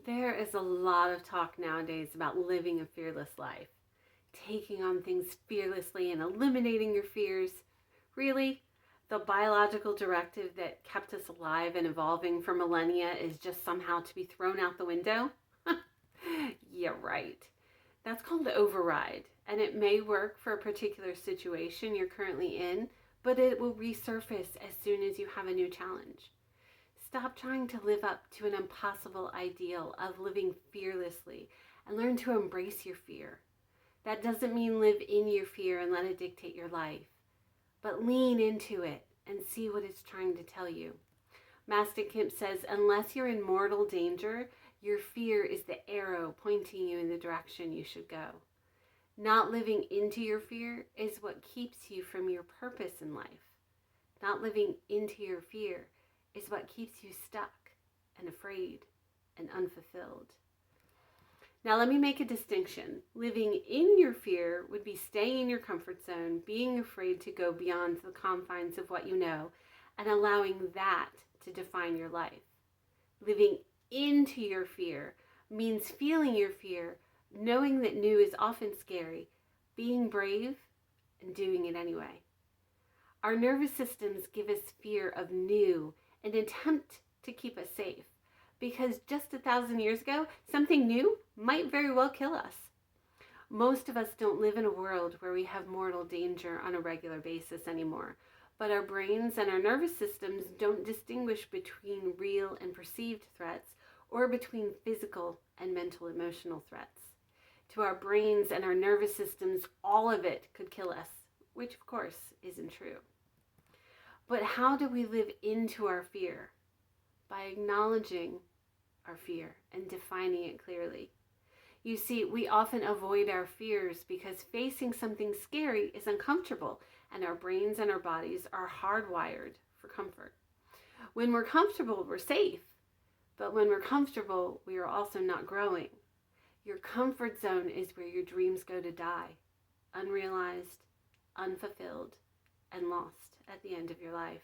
There is a lot of talk nowadays about living a fearless life, taking on things fearlessly and eliminating your fears. Really, the biological directive that kept us alive and evolving for millennia is just somehow to be thrown out the window? Yeah, right. That's called override, and it may work for a particular situation you're currently in, but it will resurface as soon as you have a new challenge. Stop trying to live up to an impossible ideal of living fearlessly and learn to embrace your fear. That doesn't mean live in your fear and let it dictate your life, but lean into it and see what it's trying to tell you. Master Kemp says, unless you're in mortal danger, your fear is the arrow pointing you in the direction you should go. Not living into your fear is what keeps you from your purpose in life. Not living into your fear is what keeps you stuck and afraid and unfulfilled. Now, let me make a distinction. Living in your fear would be staying in your comfort zone, being afraid to go beyond the confines of what you know, and allowing that to define your life. Living into your fear means feeling your fear, knowing that new is often scary, being brave, and doing it anyway. Our nervous systems give us fear of new and attempt to keep us safe, because just 1,000 years ago, something new might very well kill us. Most of us don't live in a world where we have mortal danger on a regular basis anymore, but our brains and our nervous systems don't distinguish between real and perceived threats or between physical and mental emotional threats. To our brains and our nervous systems, all of it could kill us, which of course isn't true. But how do we live into our fear? By acknowledging our fear and defining it clearly. You see, we often avoid our fears because facing something scary is uncomfortable, and our brains and our bodies are hardwired for comfort. When we're comfortable, we're safe, but when we're comfortable, we are also not growing. Your comfort zone is where your dreams go to die, unrealized, unfulfilled, and lost at the end of your life.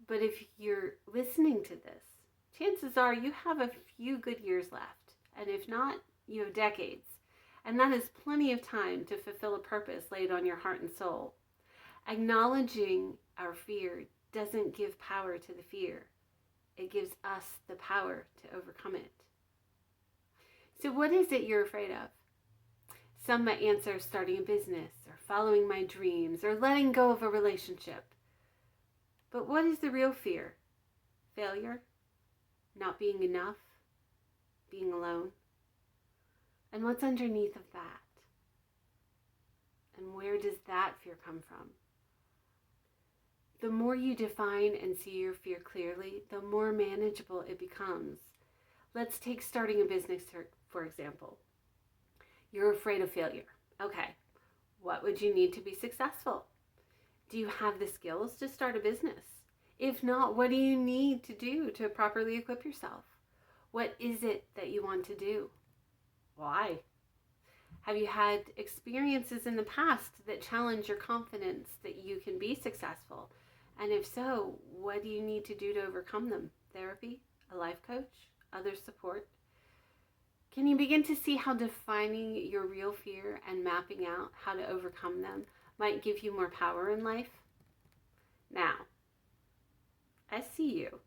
But if you're listening to this, chances are you have a few good years left, and if not, you have decades. And that is plenty of time to fulfill a purpose laid on your heart and soul. Acknowledging our fear doesn't give power to the fear. It gives us the power to overcome it. So what is it you're afraid of? Some might answer starting a business, or following my dreams, or letting go of a relationship. But what is the real fear? Failure? Not being enough? Being alone? And what's underneath of that? And where does that fear come from? The more you define and see your fear clearly, the more manageable it becomes. Let's take starting a business, for example. You're afraid of failure. Okay, what would you need to be successful? Do you have the skills to start a business? If not, what do you need to do to properly equip yourself? What is it that you want to do? Why? Have you had experiences in the past that challenge your confidence that you can be successful? And if so, what do you need to do to overcome them? Therapy? A life coach? Other support? Can you begin to see how defining your real fear and mapping out how to overcome them might give you more power in life? Now, I see you.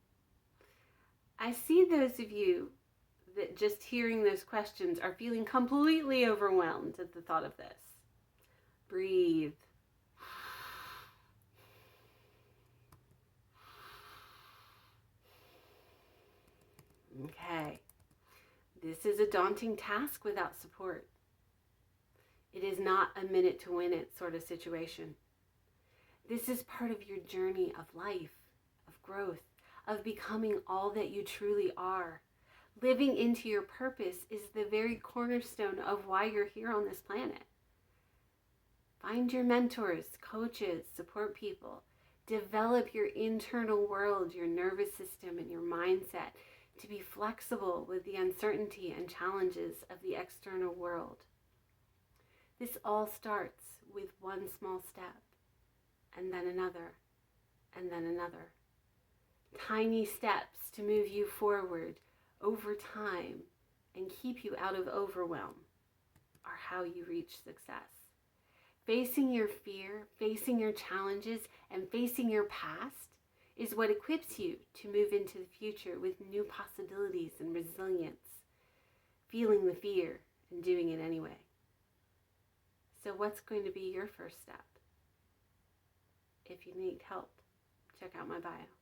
I see those of you that just hearing those questions are feeling completely overwhelmed at the thought of this. Breathe. Okay. This is a daunting task without support. It is not a minute to win it sort of situation. This is part of your journey of life, of growth, of becoming all that you truly are. Living into your purpose is the very cornerstone of why you're here on this planet. Find your mentors, coaches, support people. Develop your internal world, your nervous system, and your mindset to be flexible with the uncertainty and challenges of the external world. This all starts with one small step, and then another, and then another. Tiny steps to move you forward, over time and keep you out of overwhelm are how you reach success. Facing your fear, facing your challenges, and facing your past is what equips you to move into the future with new possibilities and resilience, feeling the fear and doing it anyway. So what's going to be your first step? If you need help, check out my bio.